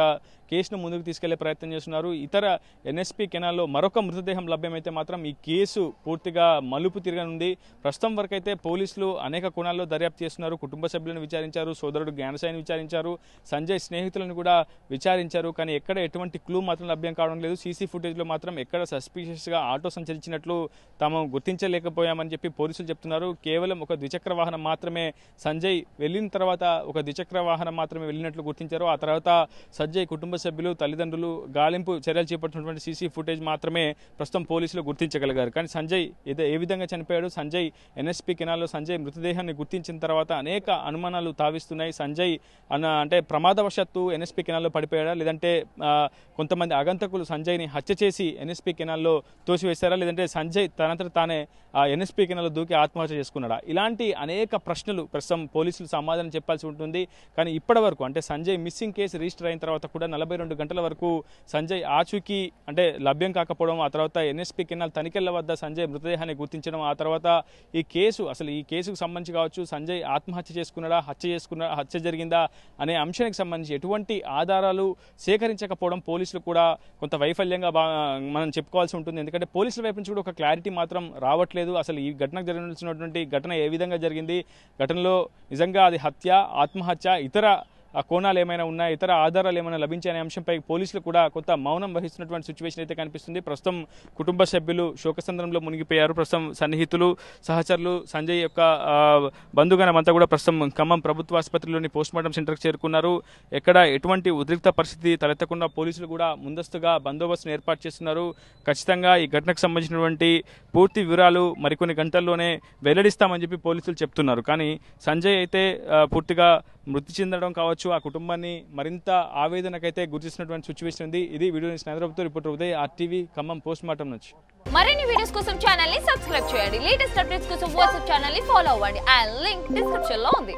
Speaker 10: కేసును ముందుకు తీసుకెళ్లే ప్రయత్నం చేస్తున్నారు. ఇతర NSP కెనాల్లో మరొక మృతదేహం లభ్యమైతే మాత్రం ఈ కేసు పూర్తిగా మలుపు తిరగనుంది. ప్రస్తుతం వరకైతే పోలీసులు అనేక కోణాల్లో దర్యాప్తు చేస్తున్నారు. కుటుంబ సభ్యులను విచారించారు, సోదరుడు జ్ఞానసాయిని విచారించారు, సంజయ్ స్నేహితులను కూడా విచారించారు. కానీ ఎక్కడ ఎటువంటి క్లూ మాత్రం లభ్యం కావడం లేదు. CC ఫుటేజ్లో మాత్రం ఎక్కడ సస్పీషియస్గా ఆటో సంచరించినట్లు తాము గుర్తించలేకపోయామని చెప్పి పోలీసులు చెప్తున్నారు. కేవలం ఒక ద్విచక్ర వాహనం మాత్రమే సంజయ్ వెళ్ళిన తర్వాత ఒక ద్విచక్ర వాహనం మాత్రమే వెళ్ళినట్లు గుర్తించారు. ఆ తర్వాత సంజయ్ కుటుంబ సభ్యులు, తల్లిదండ్రులు గాలింపు చర్యలు చేపట్టినటువంటి CC ఫుటేజ్ మాత్రమే ప్రస్తుతం పోలీసులు గుర్తించగలిగారు. కానీ సంజయ్ ఏ విధంగా చనిపోయాడు, సంజయ్ NSP కెనాల్లో సంజయ్ మృతదేహాన్ని గుర్తించిన తర్వాత అనేక అనుమానాలు తావిస్తున్నాయి. సంజయ్ అంటే ప్రమాదవశాత్తు NSP కెనాల్లో పడిపోయాడా, లేదంటే కొంతమంది ఆగంతకులు సంజయ్ని హత్య చేసి NSP కెనాల్లో తోసివేశారా, లేదంటే సంజయ్ తనంతట తానే NSP కెనాల్లో దూకి ఆత్మహత్య చేసుకున్నాడా? ఇలాంటి అనేక ప్రశ్నలు ప్రస్తుతం పోలీసులు సమాధానం చెప్పాల్సి ఉంటుంది. కానీ ఇప్పటి వరకు అంటే సంజయ్ మిస్సింగ్ కేసు రిజిస్టర్ అయిన తర్వాత కూడా 42 గంటల వరకు సంజయ్ ఆచూకీ అంటే లభ్యం కాకపోవడం, ఆ తర్వాత NSP కెనాల్ తనిఖీల వద్ద సంజయ్ మృతదేహాన్ని గుర్తించడం, ఆ తర్వాత ఈ కేసుకు సంబంధించి కావచ్చు, సంజయ్ ఆత్మహత్య చేసుకున్నాడా, హత్య జరిగిందా అనే అంశానికి సంబంధించి ఎటువంటి ఆధారాలు సేకరించకపోవడం పోలీసులు కూడా కొంత వైఫల్యంగా మనం చెప్పుకోవాల్సి ఉంటుంది. ఎందుకంటే పోలీసుల వైపు నుంచి కూడా ఒక క్లారిటీ మాత్రం రావట్లేదు. అసలు ఈ ఘటనకు జరిగినటువంటి ఘటన ఏ విధంగా జరిగింది, ఘటనలో నిజంగా అది హత్య, ఆత్మహత్య, ఇతర కోణాలు ఏమైనా ఉన్నాయి, ఇతర ఆధారాలు ఏమైనా లభించాయనే అంశంపై పోలీసులు కూడా కొంత మౌనం వహిస్తున్నటువంటి సిచ్యువేషన్ అయితే కనిపిస్తుంది. ప్రస్తుతం కుటుంబ సభ్యులు శోకసంద్రంలో మునిగిపోయారు. ప్రస్తుతం సన్నిహితులు, సహచరులు, సంజయ్ యొక్క బంధుగణం అంతా కూడా ప్రస్తుతం ఖమ్మం ప్రభుత్వ ఆసుపత్రిలోని పోస్ట్మార్టం సెంటర్కి చేరుకున్నారు. ఎక్కడ ఎటువంటి ఉద్రిక్త పరిస్థితి తలెత్తకుండా పోలీసులు కూడా ముందస్తుగా బందోబస్తును ఏర్పాటు చేస్తున్నారు. ఖచ్చితంగా ఈ ఘటనకు సంబంధించినటువంటి పూర్తి వివరాలు మరికొన్ని గంటల్లోనే వెల్లడిస్తామని చెప్పి పోలీసులు చెప్తున్నారు. కానీ సంజయ్ అయితే పూర్తిగా మృతి చెందడం కావచ్చు, కావచ్చు ఆ కుటుంబాన్ని మరింత ఆవేదనకైతే గురిచేసినటువంటి సిచ్యువేషన్ ఉంది. ఇది వీడియో నుంచి హైదరాబాద్తో reporter Uday, RTV Khammam post mortem నుంచి.
Speaker 11: మరిన్ని వీడియోస్ కోసం ఛానల్ ని సబ్స్క్రైబ్ చేయండి. లేటెస్ట్ అప్డేట్స్ కోసం వాట్సాప్ ఛానల్ ని ఫాలో అవ్వండి. ఆ లింక్ డిస్క్రిప్షన్ లో ఉంది.